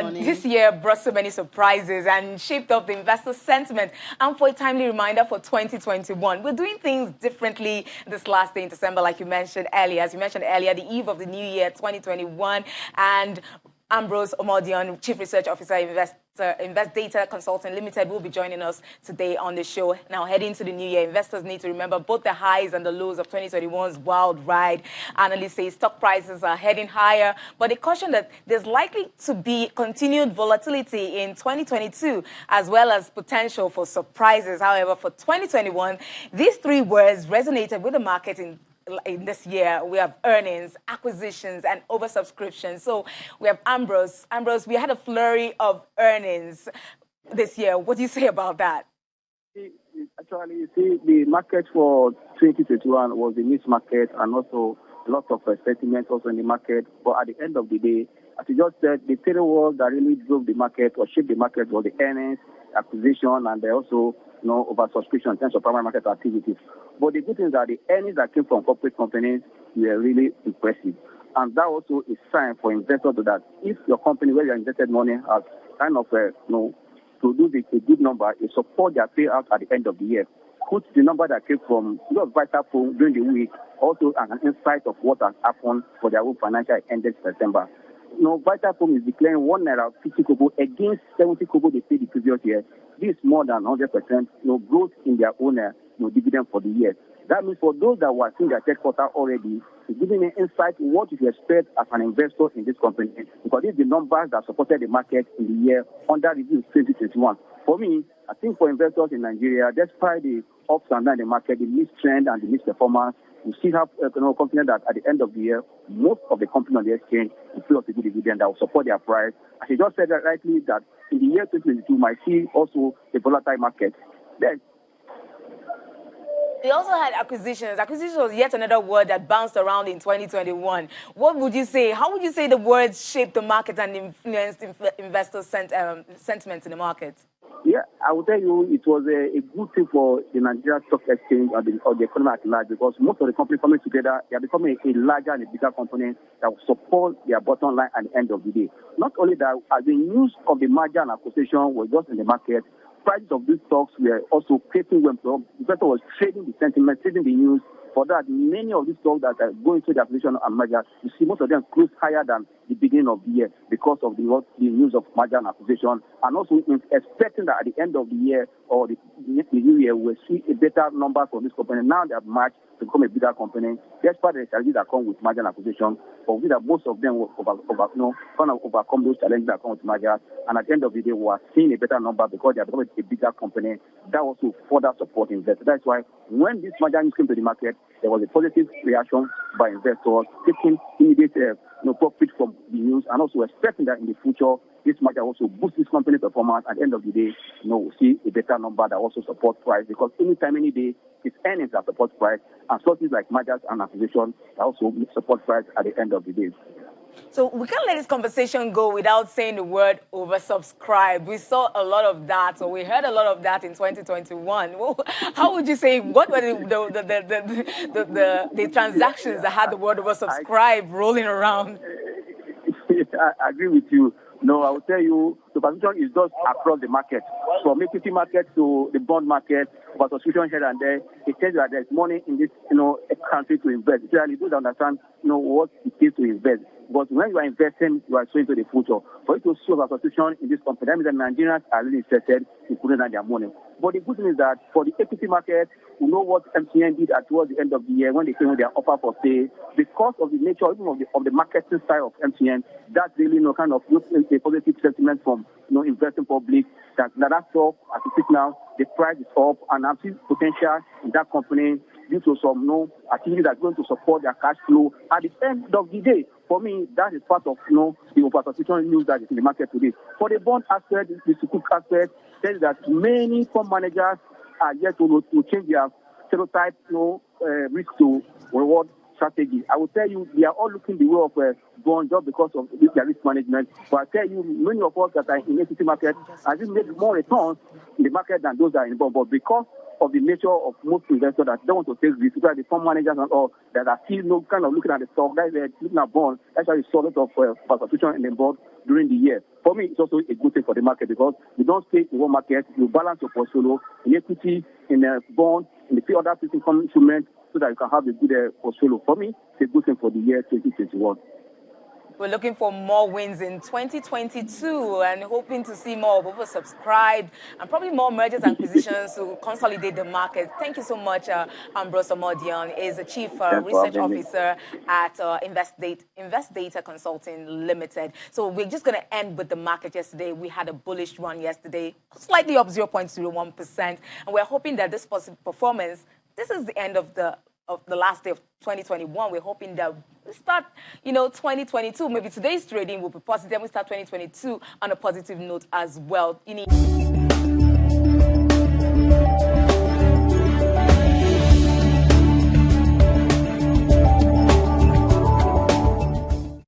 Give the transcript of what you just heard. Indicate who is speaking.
Speaker 1: And this year brought so many surprises and shaped up the investor sentiment. And for a timely reminder for 2021, we're doing things differently this last day in December, like you mentioned earlier. As you mentioned earlier, the eve of the new year, 2021, and Ambrose Omordion, Chief Research Officer, Invest Data Consulting Limited, will be joining us today on the show. Now, heading to the new year, investors need to remember both the highs and the lows of 2021's wild ride. Analysts say stock prices are heading higher, but they caution that there's likely to be continued volatility in 2022, as well as potential for surprises. However, for 2021, these three words resonated with the market in this year. We have earnings, acquisitions, and oversubscription. So we have Ambrose. Ambrose, we had a flurry of earnings this year. What do you say about that?
Speaker 2: Actually, you see, the market for 2021 was a mixed market and also a lot of sentiment also in the market. But at the end of the day, as you just said, the three words that really drove the market or shaped the market was the earnings, acquisition, and also oversubscription in terms of primary market activities. But the good thing is that the earnings that came from corporate companies were really impressive. And that also is a sign for investors that if your company where you invested money has kind of produced a good number, you support their payout at the end of the year. Put the number that came from Vitafoam during the week also as an insight of what has happened for their own financial ended September. Vitafoam is declaring 1 naira 50 kobo against 70 kobo they paid the previous year. This is more than 100% growth in their own dividend for the year. That means for those that were seeing their third quarter already, it's giving an insight what you expect as an investor in this company, because these are the numbers that supported the market in the year under review 2021. For me, I think for investors in Nigeria, despite the ups and downs in the market, the mixed trend and the mixed performance, we still have confidence that at the end of the year, most of the companies on the exchange will pay us a good dividend that will support their price. As you just said that rightly, that in the year 2022, might see also a volatile market. Then,
Speaker 1: we also had acquisitions. Acquisitions was yet another word that bounced around in 2021. What would you say? How would you say the words shaped the market and influenced investors' sentiments in the market?
Speaker 2: Yeah, I will tell you it was a good thing for the Nigeria Stock Exchange or the economy at large, because most of the companies coming together, they are becoming a larger and a bigger company that will support their bottom line at the end of the day. Not only that, as the news of the merger and acquisition was just in the market, prices of these stocks were also creeping when the investor was trading the sentiment, trading the news. For that, many of these stocks that are going through the acquisition and merger, you see most of them close higher than the beginning of the year because of the news of merger and acquisition, and also expecting that at the end of the year or the new year, we'll see a better number for this company. Now they have merged to become a bigger company, despite the challenges that come with merger and acquisition. But we that most of them will overcome those challenges that come with merger, and at the end of the day, we are seeing a better number because they are becoming a bigger company. That also further support investors. That's why when this merger news came to the market, there was a positive reaction by investors, taking immediate profit from the news, and also expecting that in the future, this merger also boosts this company performance. At the end of the day, we'll see a better number that also supports price, because anytime, any day, it's earnings that support price, and sources like mergers and acquisition that also support price at the end of the day.
Speaker 1: So we can't let this conversation go without saying the word oversubscribe. We saw a lot of that, or we heard a lot of that in 2021. How would you say, what were the transactions that had the word oversubscribe rolling around?
Speaker 2: I agree with you. No, I will tell you, the position is just across the market. From equity market to the bond market, oversubscription here and there. It tells you that there's money in this, country to invest. Clearly, you don't understand, what it is to invest. But when you are investing, you are showing to the future. For you to show oversubscription in this company, that means that Nigerians are really interested in putting down their money. But the good thing is that for the equity market, we know what MTN did towards the end of the year when they came with their offer for sale. Because of the nature even of the marketing style of MTN, that's really kind of a positive sentiment from investing public. That stock, as it is now, the price is up, and I'm seeing potential in that company due to some activities that are going to support their cash flow. At the end of the day, for me, that is part of the oversubscription news that is in the market today. For the bond aspect, the sukuk aspect, says that many fund managers are yet to change their stereotype, risk to reward strategy. I will tell you, they are all looking the way of bond just because of their risk management. But I tell you, many of us that are in the equity market have made more returns in the market than those that are in bond. But because of the nature of most investors that don't want to take risks, the fund managers and all that are still kind of looking at the stock, that they're looking at bonds, actually saw a lot of participation in the board during the year. for me, it's also a good thing for the market because you don't stay in one market. You balance your portfolio in equity, in bond, in the few other fixed income instruments so that you can have a good portfolio. For me, it's a good thing for the year 2021.
Speaker 1: We're looking for more wins in 2022 and hoping to see more oversubscribed and probably more mergers and acquisitions to consolidate the market. Thank you so much, Ambrose Omordion. Is the Chief Research Officer at Invest Data Consulting Limited. So we're just going to end with the market yesterday. We had a bullish run yesterday, slightly up 0.01%. And we're hoping that this performance, this is the end of the last day of 2021. We're hoping that we start, 2022. Maybe today's trading will be positive. We start 2022 on a positive note as well.